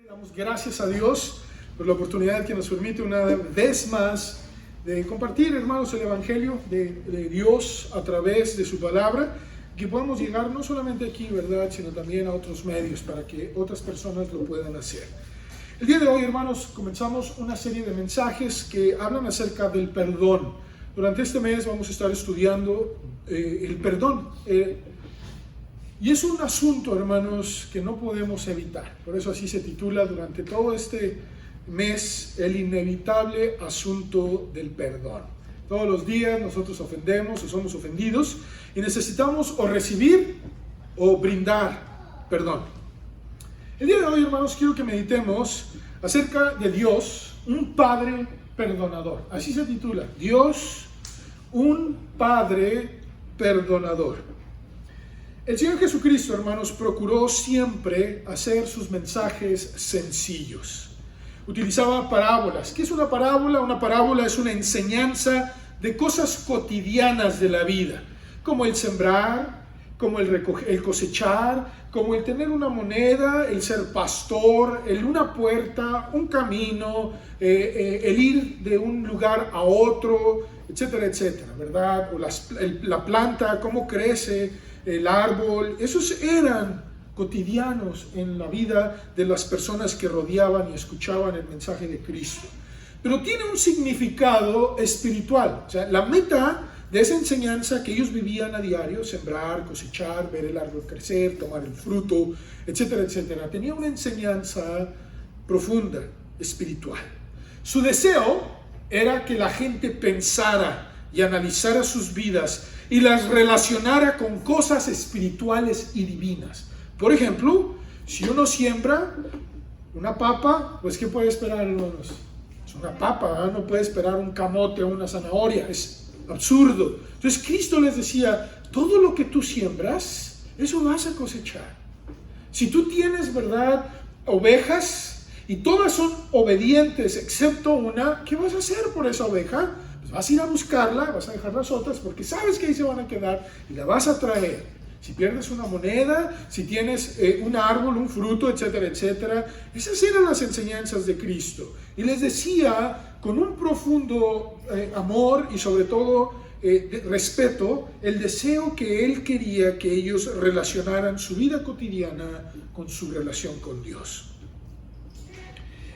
Damos gracias a Dios por la oportunidad que nos permite una vez más de compartir, hermanos, el Evangelio de Dios a través de su palabra, que podamos llegar no solamente aquí, ¿verdad?, sino también a otros medios para que otras personas lo puedan hacer. El día de hoy, hermanos, comenzamos una serie de mensajes que hablan acerca del perdón. Durante este mes vamos a estar estudiando el perdón. Y es un asunto, hermanos, que no podemos evitar. Por eso así se titula durante todo este mes, el inevitable asunto del perdón. Todos los días nosotros ofendemos o somos ofendidos y necesitamos o recibir o brindar perdón. El día de hoy, hermanos, quiero que meditemos acerca de Dios, un Padre perdonador. Así se titula, Dios, un Padre perdonador. El Señor Jesucristo, hermanos, procuró siempre hacer sus mensajes sencillos. Utilizaba parábolas. ¿Qué es una parábola? Una parábola es una enseñanza de cosas cotidianas de la vida, como el sembrar, como el cosechar, como el tener una moneda, el ser pastor, una puerta, un camino, el ir de un lugar a otro, etcétera, etcétera, ¿verdad? O la planta, cómo crece el árbol. Esos eran cotidianos en la vida de las personas que rodeaban y escuchaban el mensaje de Cristo. Pero tiene un significado espiritual. O sea, la meta de esa enseñanza que ellos vivían a diario, sembrar, cosechar, ver el árbol crecer, tomar el fruto, etcétera, etcétera, tenía una enseñanza profunda, espiritual. Su deseo era que la gente pensara y analizara sus vidas y las relacionara con cosas espirituales y divinas. Por ejemplo, si uno siembra una papa, pues ¿qué puede esperar, hermanos? Es una papa, ¿eh? No puede esperar un camote o una zanahoria, es absurdo. Entonces Cristo les decía, todo lo que tú siembras, eso vas a cosechar. Si tú tienes, ¿verdad?, ovejas y todas son obedientes excepto una, ¿qué vas a hacer por esa oveja? Pues vas a ir a buscarla, vas a dejar las otras porque sabes que ahí se van a quedar y la vas a traer. Si pierdes una moneda, si tienes un árbol, un fruto, etcétera, etcétera. Esas eran las enseñanzas de Cristo. Y les decía con un profundo amor y sobre todo respeto, el deseo que Él quería que ellos relacionaran su vida cotidiana con su relación con Dios.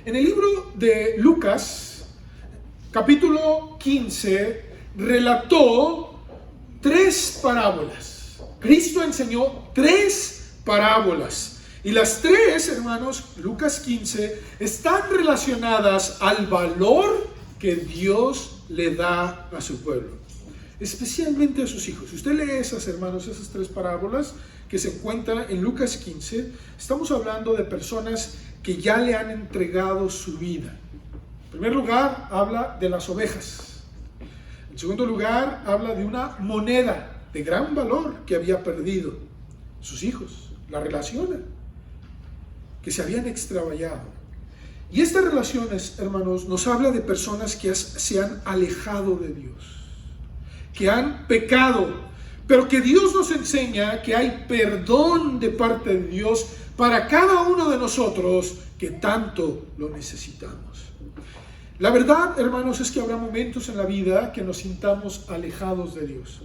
En el libro de Lucas, capítulo 15, relató 3 parábolas. Cristo enseñó 3 parábolas. Y las 3, hermanos, Lucas 15, están relacionadas al valor que Dios le da a su pueblo, especialmente a sus hijos. Si usted lee esas, hermanos, esas 3 parábolas que se encuentran en Lucas 15, estamos hablando de personas que ya le han entregado su vida. En primer lugar, habla de las ovejas. En segundo lugar, habla de una moneda de gran valor que había perdido sus hijos, la relación que se habían extraviado. Y estas relaciones, hermanos, nos habla de personas que se han alejado de Dios, que han pecado, pero que Dios nos enseña que hay perdón de parte de Dios para cada uno de nosotros que tanto lo necesitamos. La verdad, hermanos, es que habrá momentos en la vida que nos sintamos alejados de Dios.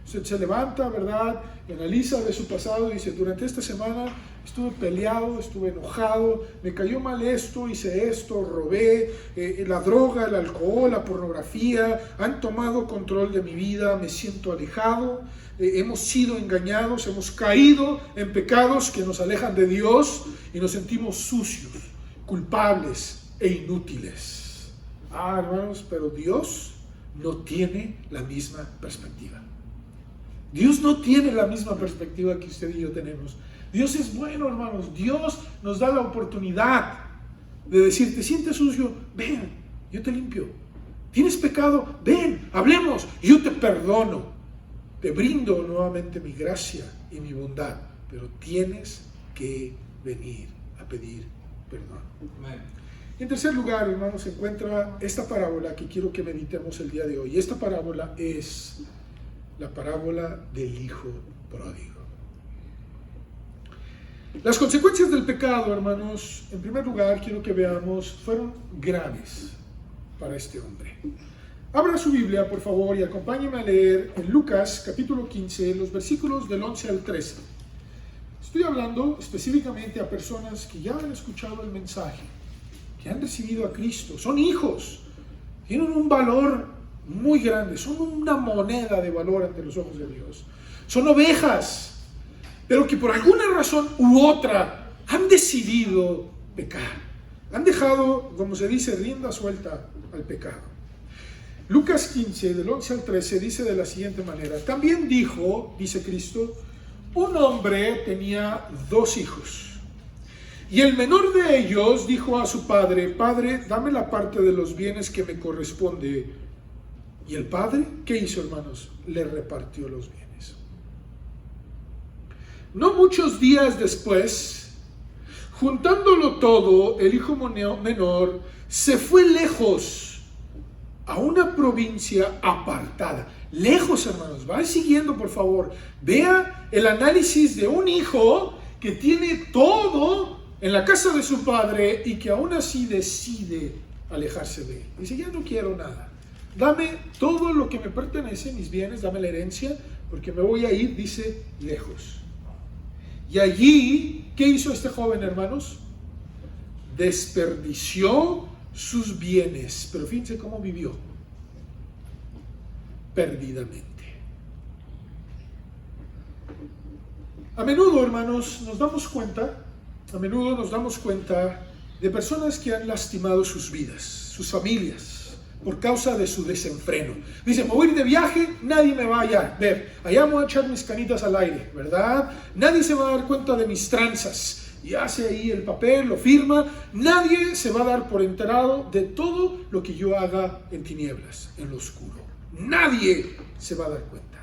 Usted se levanta, ¿verdad?, y analiza de su pasado y dice, durante esta semana estuve peleado, estuve enojado, me cayó mal esto, hice esto, robé, la droga, el alcohol, la pornografía, han tomado control de mi vida, me siento alejado, hemos sido engañados, hemos caído en pecados que nos alejan de Dios y nos sentimos sucios, culpables e inútiles. Hermanos, pero Dios no tiene la misma perspectiva. Dios no tiene la misma perspectiva que usted y yo tenemos. Dios es bueno, hermanos. Dios nos da la oportunidad de decir, ¿te sientes sucio? Ven, yo te limpio. ¿Tienes pecado? Ven, hablemos, yo te perdono. Te brindo nuevamente mi gracia y mi bondad, pero tienes que venir a pedir perdón. Amén. En tercer lugar, hermanos, se encuentra esta parábola que quiero que meditemos el día de hoy. Esta parábola es la parábola del hijo pródigo. Las consecuencias del pecado, hermanos, en primer lugar, quiero que veamos, fueron graves para este hombre. Abra su Biblia, por favor, y acompáñeme a leer en Lucas, capítulo 15, los versículos del 11 al 13. Estoy hablando específicamente a personas que ya han escuchado el mensaje, que han recibido a Cristo, son hijos, tienen un valor muy grande, son una moneda de valor ante los ojos de Dios. Son ovejas, pero que por alguna razón u otra han decidido pecar. Han dejado, como se dice, rienda suelta al pecado. Lucas 15, del 11 al 13, dice de la siguiente manera: también dijo, dice Cristo, un hombre tenía 2 hijos. Y el menor de ellos dijo a su padre: Padre, dame la parte de los bienes que me corresponde. Y el padre, ¿qué hizo, hermanos? Le repartió los bienes. No muchos días después, juntándolo todo, el hijo menor se fue lejos a una provincia apartada. Lejos, hermanos, va siguiendo, por favor. Vea el análisis de un hijo que tiene todo en la casa de su padre y que aún así decide alejarse de él. Dice: ya no quiero nada. Dame todo lo que me pertenece, mis bienes, dame la herencia, porque me voy a ir, dice, lejos. Y allí, ¿qué hizo este joven, hermanos? Desperdició sus bienes. Pero fíjense cómo vivió. Perdidamente. A menudo, hermanos, nos damos cuenta de personas que han lastimado sus vidas, sus familias, por causa de su desenfreno. Dice: me voy a ir de viaje, nadie me va a ver, allá me voy a echar mis canitas al aire, ¿verdad? Nadie se va a dar cuenta de mis tranzas. Y hace ahí el papel, lo firma. Nadie se va a dar por enterado de todo lo que yo haga en tinieblas, en lo oscuro. Nadie se va a dar cuenta.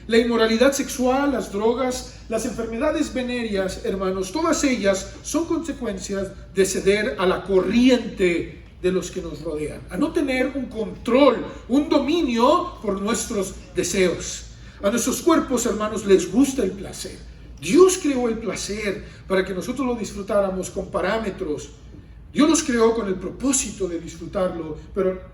La inmoralidad sexual, las drogas, las enfermedades venéreas, hermanos, todas ellas son consecuencias de ceder a la corriente de los que nos rodean, a no tener un control, un dominio por nuestros deseos. A nuestros cuerpos, hermanos, les gusta el placer. Dios creó el placer para que nosotros lo disfrutáramos con parámetros. Dios los creó con el propósito de disfrutarlo, pero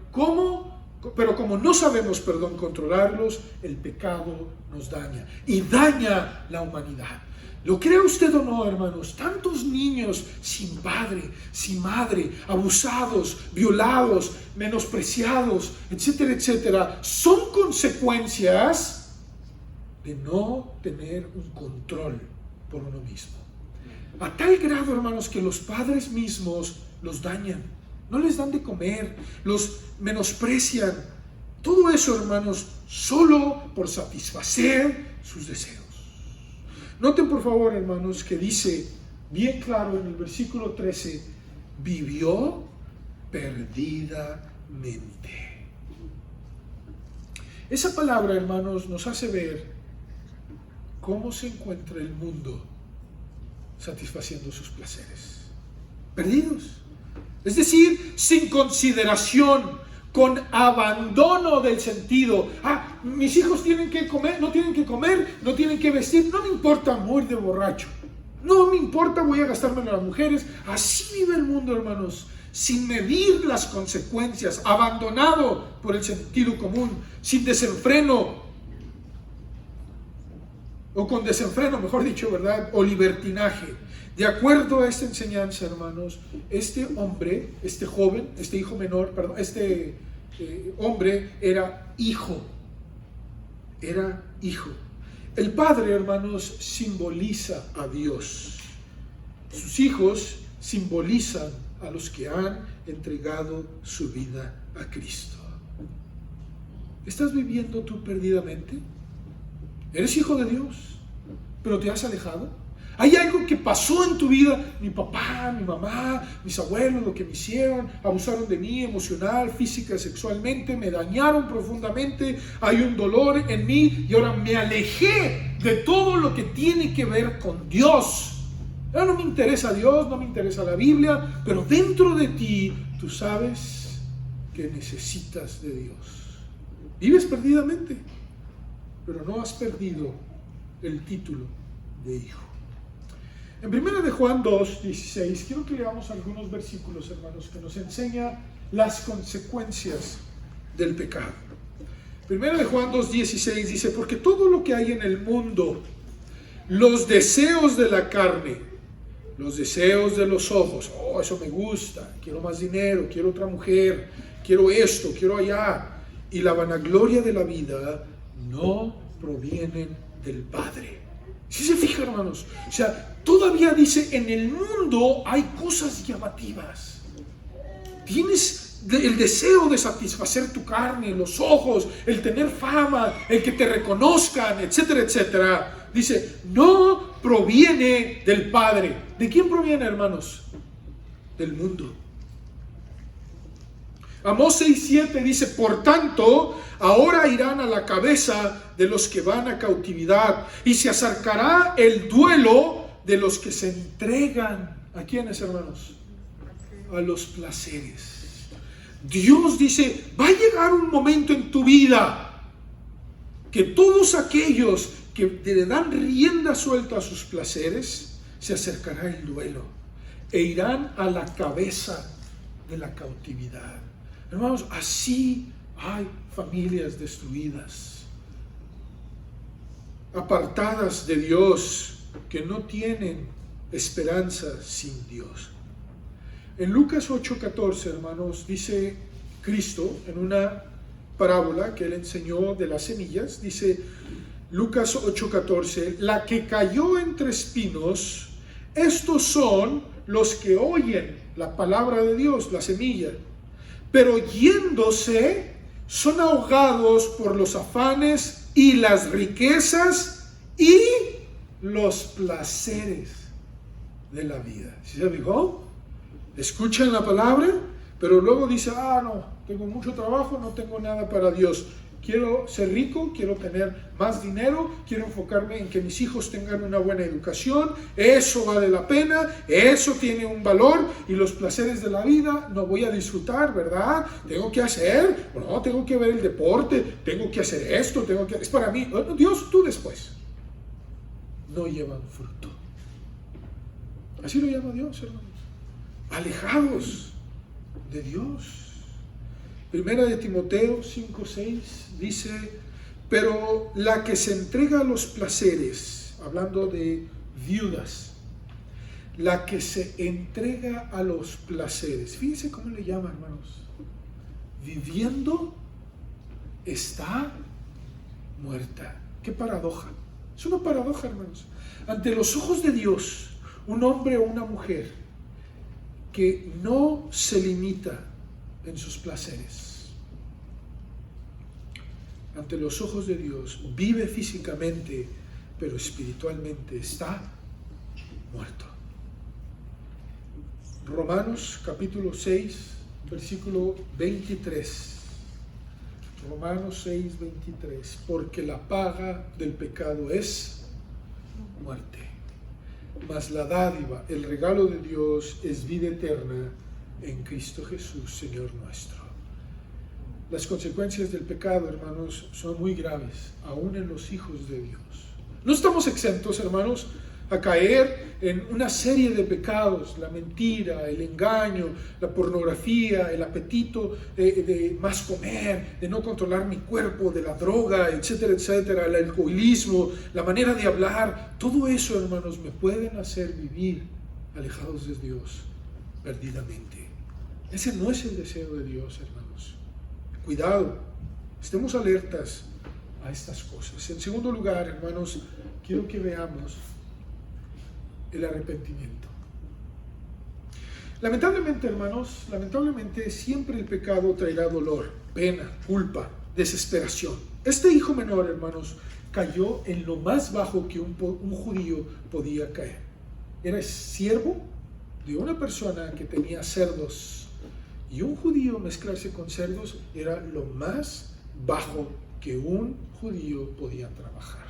como no sabemos, controlarlos, el pecado nos daña y daña la humanidad. Lo crea usted o no, hermanos, tantos niños sin padre, sin madre, abusados, violados, menospreciados, etcétera, etcétera, son consecuencias de no tener un control por uno mismo. A tal grado, hermanos, que los padres mismos los dañan, no les dan de comer, los menosprecian. Todo eso, hermanos, solo por satisfacer sus deseos. Noten, por favor, hermanos, que dice bien claro en el versículo 13: vivió perdidamente. Esa palabra, hermanos, nos hace ver cómo se encuentra el mundo satisfaciendo sus placeres. Perdidos. Es decir, sin consideración, con abandono del sentido. Mis hijos tienen que comer, no tienen que vestir, no me importa morir de borracho, no me importa, voy a gastármelo a las mujeres. Así vive el mundo, hermanos, sin medir las consecuencias, abandonado por el sentido común, sin desenfreno, o con desenfreno, mejor dicho, ¿verdad? O libertinaje. De acuerdo a esta enseñanza, hermanos, este hombre, este joven, este hijo menor, este hombre era hijo. Era hijo. El padre, hermanos, simboliza a Dios. Sus hijos simbolizan a los que han entregado su vida a Cristo. ¿Estás viviendo tú perdidamente? ¿Eres hijo de Dios, pero te has alejado? ¿Hay algo que pasó en tu vida? Mi papá, mi mamá, mis abuelos, lo que me hicieron, abusaron de mí emocional, física, sexualmente, me dañaron profundamente, hay un dolor en mí y ahora me alejé de todo lo que tiene que ver con Dios. Ya no me interesa Dios, no me interesa la Biblia, pero dentro de ti tú sabes que necesitas de Dios. Vives perdidamente, pero no has perdido el título de hijo. En 1 de Juan 2:16, quiero que leamos algunos versículos, hermanos, que nos enseña las consecuencias del pecado. 1 de Juan 2:16 dice: porque todo lo que hay en el mundo, los deseos de la carne, los deseos de los ojos, oh, eso me gusta, quiero más dinero, quiero otra mujer, quiero esto, quiero allá, y la vanagloria de la vida no provienen del Padre. ¿Sí se fijan, hermanos? O sea, todavía dice, en el mundo hay cosas llamativas. Tienes el deseo de satisfacer tu carne, los ojos, el tener fama, el que te reconozcan, etcétera, etcétera. Dice, no proviene del Padre. ¿De quién proviene, hermanos? Del mundo. Amós 6:7 dice: por tanto, ahora irán a la cabeza de los que van a cautividad, y se acercará el duelo de los que se entregan. ¿A quiénes, hermanos? A los placeres. Dios dice, va a llegar un momento en tu vida que todos aquellos que le dan rienda suelta a sus placeres, se acercará el duelo e irán a la cabeza de la cautividad. Hermanos, así hay familias destruidas, apartadas de Dios, que no tienen esperanza sin Dios. En Lucas 8:14, hermanos, dice Cristo en una parábola que él enseñó de las semillas, dice Lucas 8:14: la que cayó entre espinos, estos son los que oyen la palabra de Dios, la semilla, pero yéndose son ahogados por los afanes y las riquezas y los placeres de la vida. ¿Sí se fijó? Escuchan la palabra, pero luego dice, no, tengo mucho trabajo, no tengo nada para Dios. Quiero ser rico, quiero tener más dinero, quiero enfocarme en que mis hijos tengan una buena educación, eso vale la pena, eso tiene un valor, y los placeres de la vida no voy a disfrutar, ¿verdad? Tengo que hacer, no, tengo que ver el deporte, tengo que hacer esto, es para mí. Dios, tú después. No llevan fruto. Así lo llama Dios, hermanos. Alejados de Dios. Primera de Timoteo 5:6 dice: pero la que se entrega a los placeres, hablando de viudas, la que se entrega a los placeres, fíjense cómo le llama, hermanos, viviendo está muerta. Qué paradoja. Es una paradoja, hermanos. Ante los ojos de Dios, un hombre o una mujer que no se limita en sus placeres, ante los ojos de Dios vive físicamente, pero espiritualmente está muerto. Romanos capítulo 6, versículo 23. Romanos 6, 23. Porque la paga del pecado es muerte, mas la dádiva, el regalo de Dios, es vida eterna en Cristo Jesús, Señor nuestro. Las consecuencias del pecado, hermanos, son muy graves, aún en los hijos de Dios. No estamos exentos, hermanos, a caer en una serie de pecados: la mentira, el engaño, la pornografía, el apetito de más comer, de no controlar mi cuerpo, de la droga, etcétera, etcétera, el alcoholismo, la manera de hablar. Todo eso, hermanos, me pueden hacer vivir alejados de Dios perdidamente. Ese no es el deseo de Dios, hermanos. Cuidado, estemos alertas a estas cosas. En segundo lugar, hermanos, quiero que veamos el arrepentimiento. Lamentablemente, hermanos, siempre el pecado traerá dolor, pena, culpa, desesperación. Este hijo menor, hermanos, cayó en lo más bajo que un judío podía caer. Era siervo de una persona que tenía cerdos, y un judío mezclarse con cerdos era lo más bajo que un judío podía trabajar.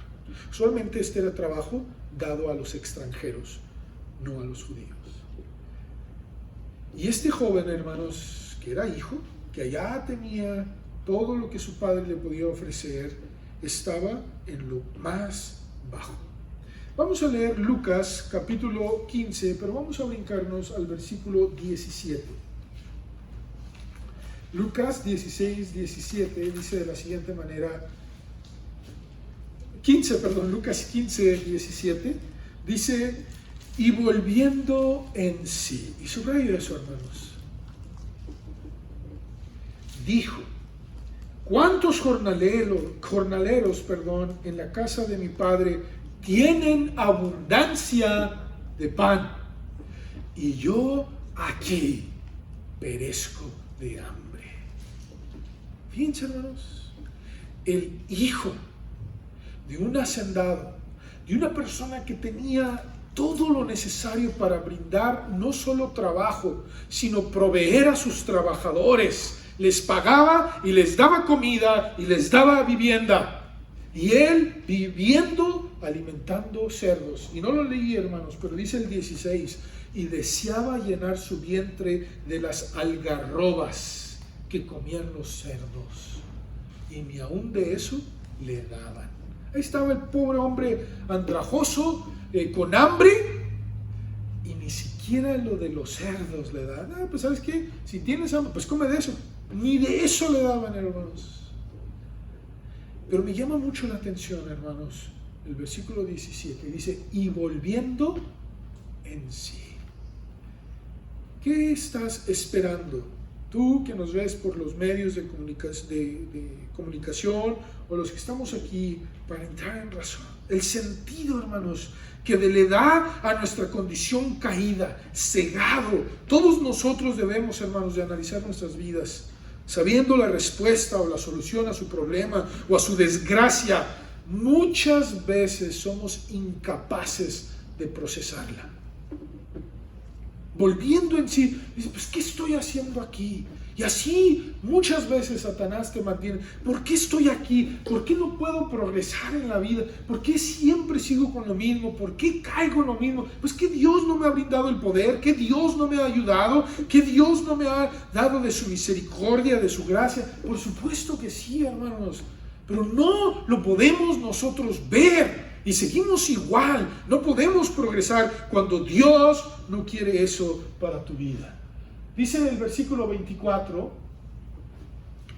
Solamente este era trabajo dado a los extranjeros, no a los judíos. Y este joven, hermanos, que era hijo, que allá tenía todo lo que su padre le podía ofrecer, estaba en lo más bajo. Vamos a leer Lucas capítulo 15, pero vamos a brincarnos al versículo 17. Lucas 16, 17 dice de la siguiente manera, Lucas 15, 17, dice, y volviendo en sí, y subrayo eso, hermanos, dijo, ¿cuántos jornaleros, en la casa de mi padre tienen abundancia de pan? Y yo aquí perezco de hambre. Fíjense, hermanos, el hijo de un hacendado, de una persona que tenía todo lo necesario para brindar no solo trabajo, sino proveer a sus trabajadores, les pagaba y les daba comida y les daba vivienda, y él viviendo, alimentando cerdos. Y no lo leí, hermanos, pero dice el 16, y deseaba llenar su vientre de las algarrobas que comían los cerdos, y ni aún de eso le daban. Ahí estaba el pobre hombre andrajoso, con hambre, y ni siquiera lo de los cerdos le daban. Pues ¿sabes qué? Si tienes hambre, pues come de eso. Ni de eso le daban, hermanos. Pero me llama mucho la atención, hermanos, el versículo 17, dice, y volviendo en sí. ¿Qué estás esperando? Tú que nos ves por los medios de comunicación o los que estamos aquí, para entrar en razón. El sentido, hermanos, que le da a nuestra condición caída, cegado. Todos nosotros debemos, hermanos, de analizar nuestras vidas, sabiendo la respuesta o la solución a su problema o a su desgracia. Muchas veces somos incapaces de procesarla. Volviendo en sí, dice, pues ¿qué estoy haciendo aquí? Y así muchas veces Satanás te mantiene. ¿Por qué estoy aquí? ¿Por qué no puedo progresar en la vida? ¿Por qué siempre sigo con lo mismo? ¿Por qué caigo en lo mismo? Pues que Dios no me ha brindado el poder, que Dios no me ha ayudado, que Dios no me ha dado de su misericordia, de su gracia. Por supuesto que sí, hermanos, pero no lo podemos nosotros ver. Y seguimos igual, no podemos progresar cuando Dios no quiere eso para tu vida. Dice en el versículo 24,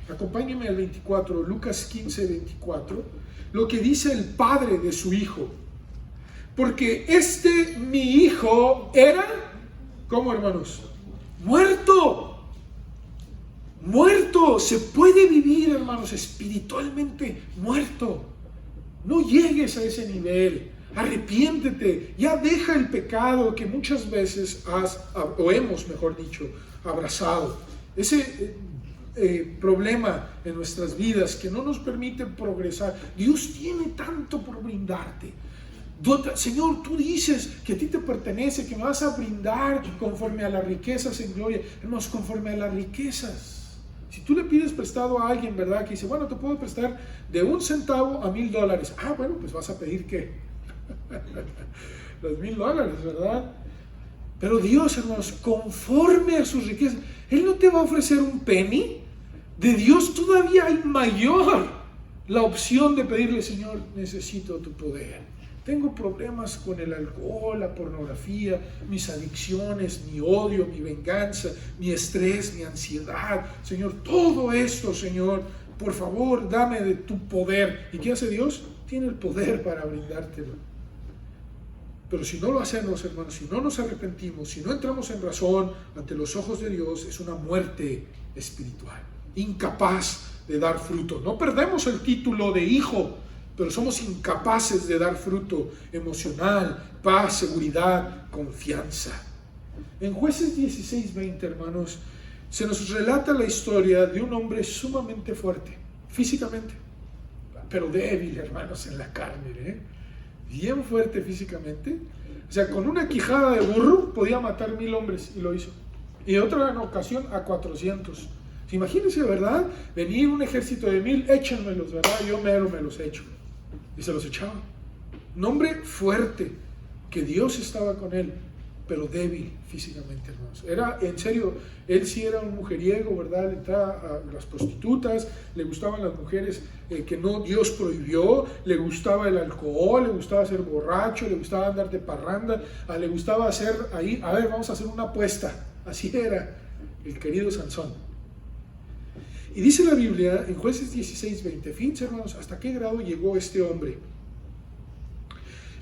acompáñenme al 24, Lucas 15, 24, lo que dice el padre de su hijo. Porque mi hijo era, ¿cómo, hermanos? Muerto. Se puede vivir, hermanos, espiritualmente muerto. No llegues a ese nivel, arrepiéntete, ya deja el pecado que muchas veces hemos, mejor dicho, abrazado. Ese problema en nuestras vidas que no nos permite progresar. Dios tiene tanto por brindarte. Señor, tú dices que a ti te pertenece, que me vas a brindar conforme a las riquezas en gloria. Hermanos, conforme a las riquezas. Si tú le pides prestado a alguien, ¿verdad? Que dice, bueno, te puedo prestar de 1 centavo a $1,000. Ah, bueno, pues vas a pedir ¿qué? Los $1,000, ¿verdad? Pero Dios, hermanos, conforme a sus riquezas, Él no te va a ofrecer un penny. De Dios todavía hay mayor la opción de pedirle, Señor, necesito tu poder. Tengo problemas con el alcohol, la pornografía, mis adicciones, mi odio, mi venganza, mi estrés, mi ansiedad. Señor, todo esto, Señor, por favor, dame de tu poder. ¿Y qué hace Dios? Tiene el poder para brindártelo. Pero si no lo hacemos, hermanos, si no nos arrepentimos, si no entramos en razón ante los ojos de Dios, es una muerte espiritual, incapaz de dar fruto. No perdemos el título de hijo, pero somos incapaces de dar fruto emocional, paz, seguridad, confianza. En Jueces 16:20, hermanos, se nos relata la historia de un hombre sumamente fuerte, físicamente, pero débil, hermanos, en la carne, bien fuerte físicamente. O sea, con una quijada de burro podía matar 1,000 hombres, y lo hizo. Y otra ocasión a 400. Imagínense, ¿verdad? Venir un ejército de 1,000, échenmelos, ¿verdad? Yo mero me los echo. Y se los echaba. Un hombre fuerte, que Dios estaba con él. pero débil físicamente, hermanos. Era, en serio, él sí era un mujeriego, ¿verdad? Le entraba a las prostitutas, le gustaban las mujeres que no Dios prohibió, le gustaba el alcohol, le gustaba ser borracho, le gustaba andar de parranda, le gustaba hacer ahí, a ver, vamos a hacer una apuesta. Así era el querido Sansón. Y dice la Biblia en Jueces 16:20, fíjense, hermanos, hasta qué grado llegó este hombre.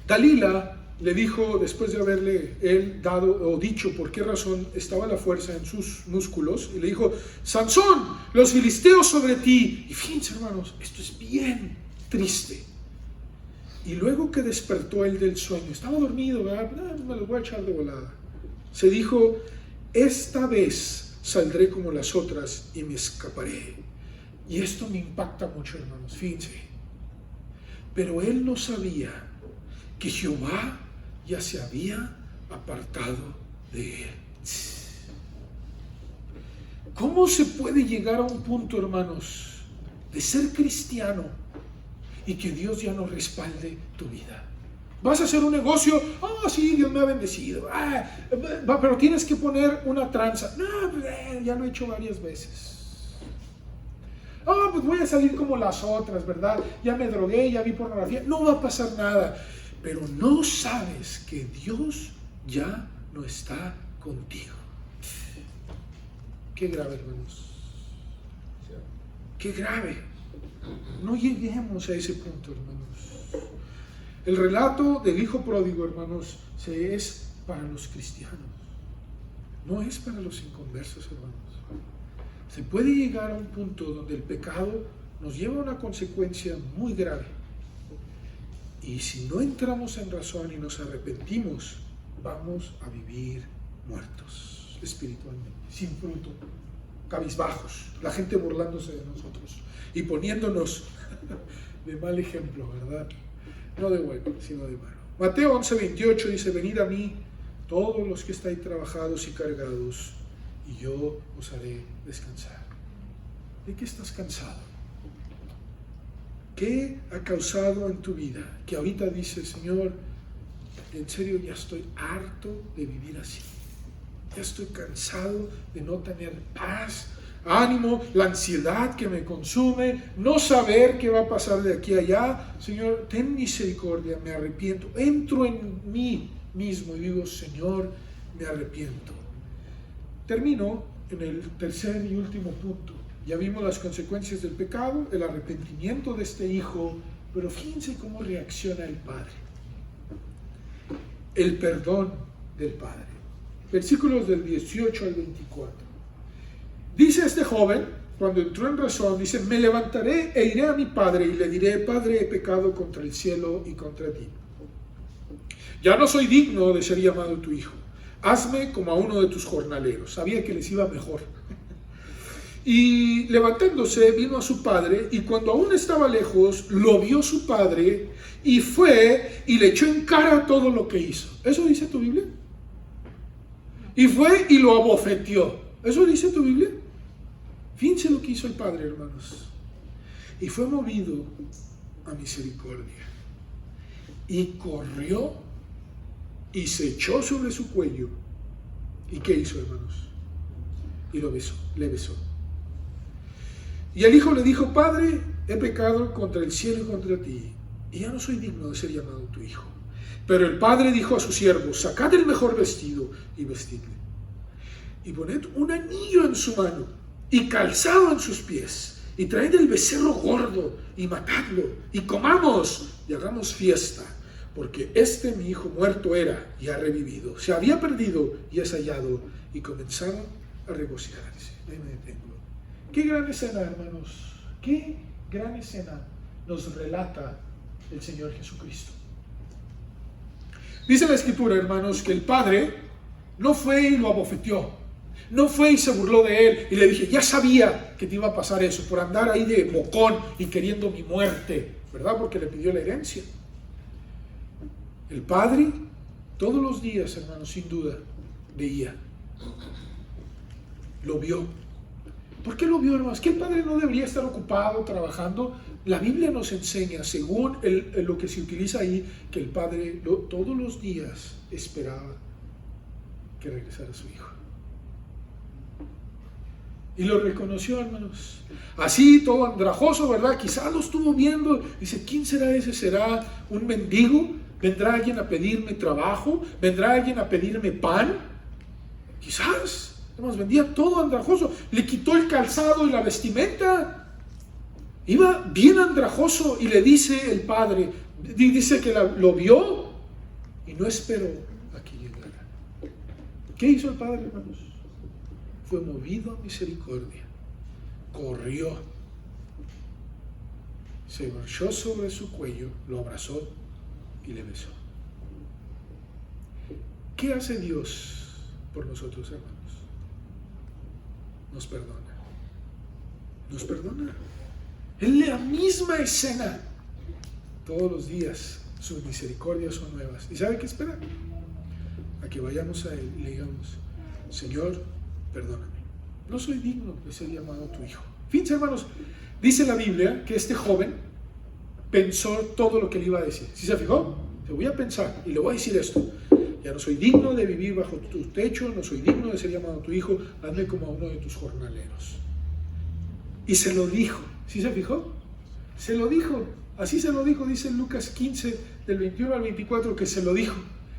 Dalila le dijo, después de haberle él dado o dicho por qué razón estaba la fuerza en sus músculos, y le dijo: Sansón, los filisteos sobre ti. Y fíjense, hermanos, esto es bien triste. Y luego que despertó él del sueño, estaba dormido, ¿verdad? Me los voy a echar de volada. Se dijo: esta vez saldré como las otras y me escaparé. Y esto me impacta mucho, hermanos, fíjense. Pero él no sabía que Jehová ya se había apartado de él. ¿Cómo se puede llegar a un punto, hermanos, de ser cristiano y que Dios ya no respalde tu vida? Vas a hacer un negocio, sí, Dios me ha bendecido, pero tienes que poner una tranza. No, ya lo he hecho varias veces. Pues voy a salir como las otras, ¿verdad? Ya me drogué, ya vi pornografía, no va a pasar nada. Pero no sabes que Dios ya no está contigo. Qué grave, hermanos. Qué grave. No lleguemos a ese punto, hermanos. El relato del hijo pródigo, hermanos, es para los cristianos. No es para los inconversos, hermanos. Se puede llegar a un punto donde el pecado nos lleva a una consecuencia muy grave. Y si no entramos en razón y nos arrepentimos, vamos a vivir muertos espiritualmente, sin fruto, cabizbajos, la gente burlándose de nosotros y poniéndonos de mal ejemplo, ¿verdad? No de bueno, sino de malo. Mateo 11:28 dice: venid a mí todos los que estáis trabajados y cargados, y yo os haré descansar. ¿De qué estás cansado? ¿Qué ha causado en tu vida que ahorita dices: Señor, en serio ya estoy harto de vivir así? Ya estoy cansado de no tener paz, ánimo, la ansiedad que me consume, no saber qué va a pasar de aquí a allá. Señor, ten misericordia, me arrepiento. Entro en mí mismo y digo: Señor, me arrepiento. Termino en el tercer y último punto. Ya vimos las consecuencias del pecado, el arrepentimiento de este hijo, pero fíjense cómo reacciona el padre. El perdón del padre. Versículos del 18 al 24. Dice este joven, cuando entró en razón, dice: me levantaré e iré a mi padre y le diré: Padre, he pecado contra el cielo y contra ti. Ya no soy digno de ser llamado tu hijo. Hazme como a uno de tus jornaleros. Sabía que les iba mejor. Y levantándose vino a su padre, y cuando aún estaba lejos, lo vio su padre, y fue y le echó en cara todo lo que hizo. ¿Eso dice tu Biblia? Y fue y lo abofeteó. ¿Eso dice tu Biblia? Fíjense lo que hizo el padre, hermanos. Y fue movido a misericordia. Y corrió y se echó sobre su cuello. ¿Y qué hizo, hermanos? Y lo besó, le besó. Y el hijo le dijo: Padre, he pecado contra el cielo y contra ti, y ya no soy digno de ser llamado tu hijo. Pero el padre dijo a sus siervos: sacad el mejor vestido y vestidle, y poned un anillo en su mano y calzado en sus pies, y traed el becerro gordo y matadlo, y comamos y hagamos fiesta, porque este mi hijo muerto era y ha revivido, se había perdido y es hallado. Y comenzaron a regocijarse. Ahí me detengo. Qué gran escena, hermanos. Qué gran escena nos relata el Señor Jesucristo. Dice la Escritura, hermanos, que el padre no fue y lo abofeteó, no fue y se burló de él y le dije: ya sabía que te iba a pasar eso por andar ahí de bocón y queriendo mi muerte, ¿verdad? Porque le pidió la herencia. El padre todos los días, hermanos, sin duda veía, lo vio. ¿Por qué lo vio, hermanos? ¿Que el padre no debería estar ocupado trabajando? La Biblia nos enseña, según lo que se utiliza ahí, que el padre todos los días esperaba que regresar a su hijo. Y lo reconoció, hermanos. Así, todo andrajoso, ¿verdad? Quizás lo estuvo viendo. Dice, ¿quién será ese? ¿Será un mendigo? ¿Vendrá alguien a pedirme trabajo? ¿Vendrá alguien a pedirme pan? Quizás. Hermanos, vendía todo andrajoso. Le quitó el calzado y la vestimenta. Iba bien andrajoso y le dice el padre, dice que lo vio y no esperó a que llegara. ¿Qué hizo el padre, hermanos? Fue movido a misericordia, corrió, se echó sobre su cuello, lo abrazó y le besó. ¿Qué hace Dios por nosotros, hermanos? Nos perdona. Nos perdona. En la misma escena, todos los días, sus misericordias son nuevas. ¿Y sabe qué espera? A que vayamos a Él y le digamos, Señor, perdóname, no soy digno de ser llamado tu hijo. Fíjense, hermanos, dice la Biblia que este joven pensó todo lo que le iba a decir. ¿Sí se fijó? Te voy a pensar y le voy a decir esto. Ya no soy digno de vivir bajo tu techo, no soy digno de ser llamado tu hijo, hazme como a uno de tus jornaleros. Y se lo dijo. ¿Sí se fijó? Se lo dijo. Así se lo dijo, dice en Lucas 15, del 21 al 24, que se lo dijo.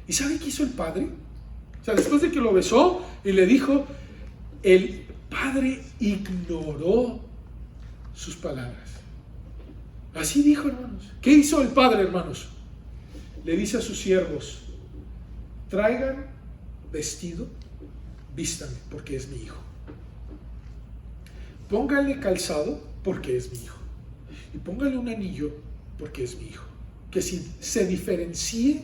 ¿Y sabe qué hizo el padre? O sea, después de que lo besó y le dijo, el padre ignoró sus palabras. Así dijo, hermanos. ¿Qué hizo el padre, hermanos? Le dice a sus siervos, traigan vestido, vístame, porque es mi hijo. Pónganle calzado, porque es mi hijo. Y pónganle un anillo, porque es mi hijo. Que se diferencie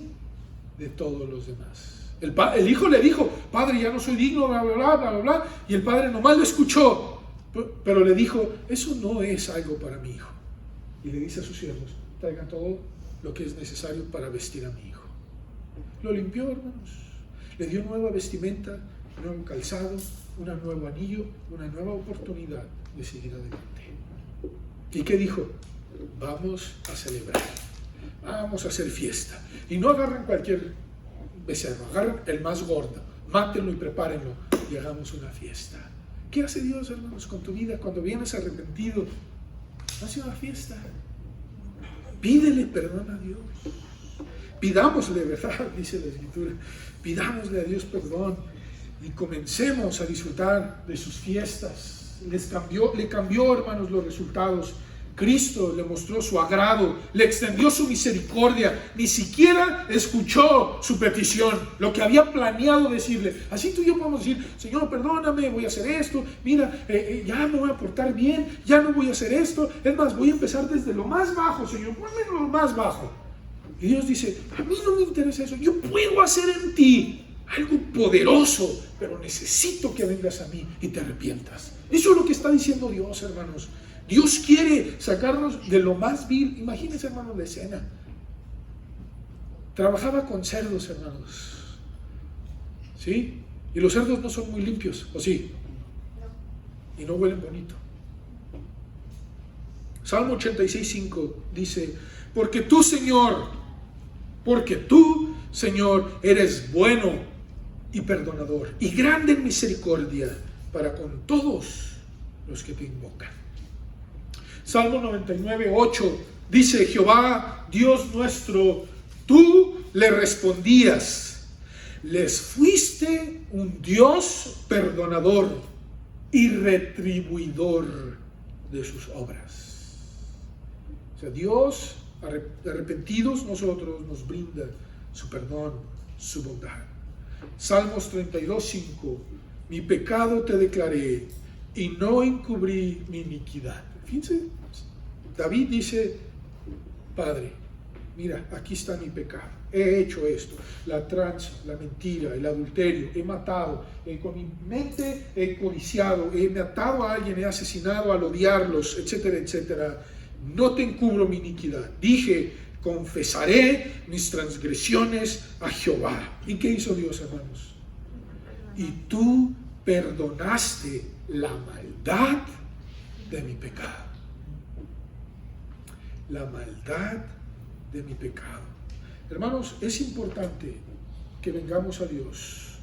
de todos los demás. El hijo le dijo, padre, ya no soy digno, bla, bla, bla, bla, bla, bla. Y el padre nomás lo escuchó, pero le dijo, eso no es algo para mi hijo. Y le dice a sus siervos, traigan todo lo que es necesario para vestir a mi hijo. Lo limpió, hermanos. Le dio nueva vestimenta, nuevo calzado, un nuevo anillo, una nueva oportunidad de seguir adelante. ¿Y qué dijo? Vamos a celebrar, vamos a hacer fiesta. Y no agarren cualquier becerro, agarren el más gordo, mátenlo y prepárenlo y hagamos una fiesta. ¿Qué hace Dios, hermanos, con tu vida cuando vienes arrepentido? Hace una fiesta. Pídele perdón a Dios. Pidámosle, ¿verdad? Dice la Escritura. Pidámosle a Dios perdón y comencemos a disfrutar de sus fiestas. Le cambió, hermanos, los resultados. Cristo le mostró su agrado, le extendió su misericordia, ni siquiera escuchó su petición, lo que había planeado decirle. Así tú y yo podemos decir, Señor, perdóname, voy a hacer esto, mira, ya me voy a portar bien, ya no voy a hacer esto, es más, voy a empezar desde lo más bajo, Señor, ponme lo más bajo. Y Dios dice, a mí no me interesa eso, yo puedo hacer en ti algo poderoso, pero necesito que vengas a mí y te arrepientas. Eso es lo que está diciendo Dios, hermanos. Dios quiere sacarnos de lo más vil. Imagínense, hermanos, la escena. Trabajaba con cerdos, hermanos. ¿Sí? Y los cerdos no son muy limpios, ¿o sí? Y no huelen bonito. Salmo 86:5 dice, porque tú, Señor, eres bueno y perdonador y grande en misericordia para con todos los que te invocan. Salmo 99:8 dice, Jehová, Dios nuestro, tú le respondías, les fuiste un Dios perdonador y retribuidor de sus obras. O sea, Dios, arrepentidos nosotros, nos brinda su perdón, su bondad. Salmos 32:5, mi pecado te declaré y no encubrí mi iniquidad. Fíjense, David dice, Padre, mira, aquí está mi pecado, he hecho esto, la tranza, la mentira, el adulterio, he matado, con mi mente he codiciado, he matado a alguien, he asesinado al odiarlos, etcétera, etcétera. No te encubro mi iniquidad. Dije, confesaré mis transgresiones a Jehová. ¿Y qué hizo Dios, hermanos? Y tú perdonaste la maldad de mi pecado. La maldad de mi pecado. Hermanos, es importante que vengamos a Dios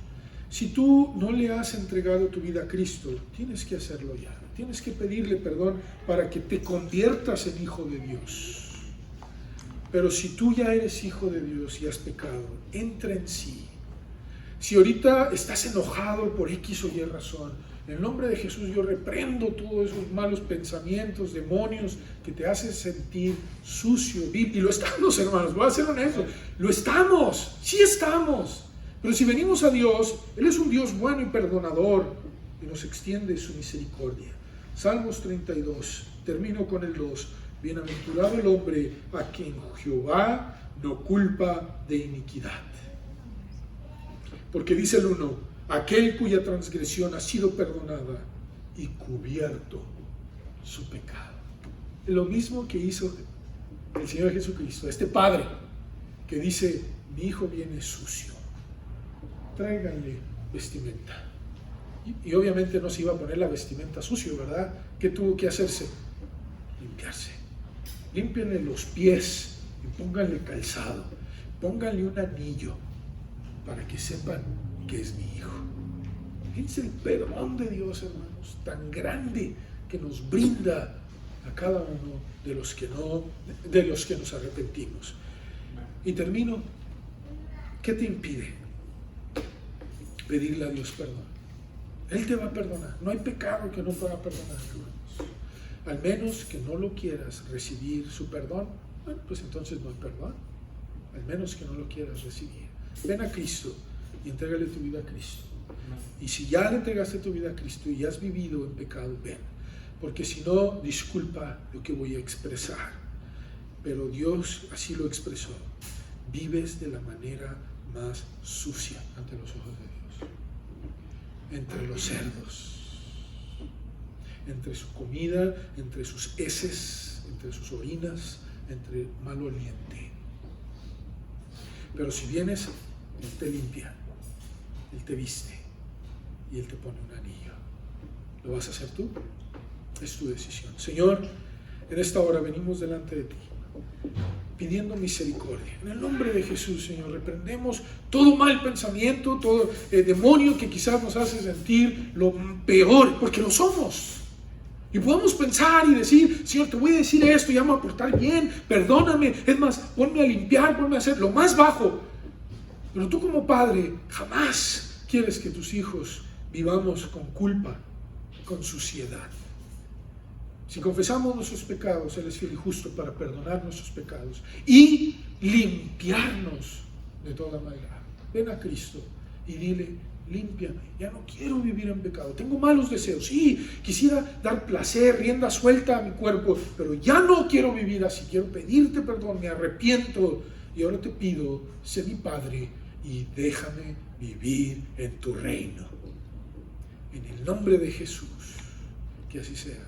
Si tú no le has entregado tu vida a Cristo, tienes que hacerlo ya. Tienes que pedirle perdón para que te conviertas en hijo de Dios. Pero si tú ya eres hijo de Dios y has pecado, entra en sí. Si ahorita estás enojado por X o Y razón, en el nombre de Jesús yo reprendo todos esos malos pensamientos, demonios que te hacen sentir sucio. Y lo estamos, hermanos, voy a ser honesto. Lo estamos, sí estamos. Pero si venimos a Dios, Él es un Dios bueno y perdonador y nos extiende su misericordia. Salmos 32, termino con el 2. Bienaventurado el hombre a quien Jehová no culpa de iniquidad. Porque dice el 1, aquel cuya transgresión ha sido perdonada y cubierto su pecado. Lo mismo que hizo el Señor Jesucristo, este Padre que dice, mi hijo viene sucio, tráiganle vestimenta. Y obviamente no se iba a poner la vestimenta sucio, ¿verdad? ¿Qué tuvo que hacerse? Limpiarse. Límpienle los pies y pónganle calzado, pónganle un anillo para que sepan que es mi hijo. Es el perdón de Dios, hermanos, tan grande que nos brinda a cada uno de los que nos arrepentimos. Y termino. ¿Qué te impide pedirle a Dios perdón? Él te va a perdonar. No hay pecado que no pueda perdonar, hermanos. Al menos que no lo quieras recibir su perdón, bueno, pues entonces no hay perdón. Al menos que no lo quieras recibir. Ven a Cristo y entrégale tu vida a Cristo. Y si ya le entregaste tu vida a Cristo y has vivido en pecado, ven. Porque si no, disculpa lo que voy a expresar. Pero Dios así lo expresó. Vives de la manera más sucia ante los ojos de Dios. Entre los cerdos, entre su comida, entre sus heces, entre sus orinas, entre mal oliente. Pero si vienes, Él te limpia, Él te viste y Él te pone un anillo. ¿Lo vas a hacer tú? Es tu decisión. Señor, en esta hora venimos delante de ti, pidiendo misericordia. En el nombre de Jesús, Señor, reprendemos todo mal pensamiento, todo demonio que quizás nos hace sentir lo peor, porque lo somos. Y podemos pensar y decir, Señor, te voy a decir esto, ya me voy a portar bien, perdóname, es más, ponme a limpiar, ponme a hacer lo más bajo. Pero tú como padre, jamás quieres que tus hijos vivamos con culpa, con suciedad. Si confesamos nuestros pecados, Él es fiel y justo para perdonar nuestros pecados y limpiarnos de toda maldad. Ven a Cristo y dile, límpiame, ya no quiero vivir en pecado, tengo malos deseos, sí, quisiera dar placer, rienda suelta a mi cuerpo, pero ya no quiero vivir así, quiero pedirte perdón, me arrepiento y ahora te pido, sé mi Padre y déjame vivir en tu reino. En el nombre de Jesús, que así sea.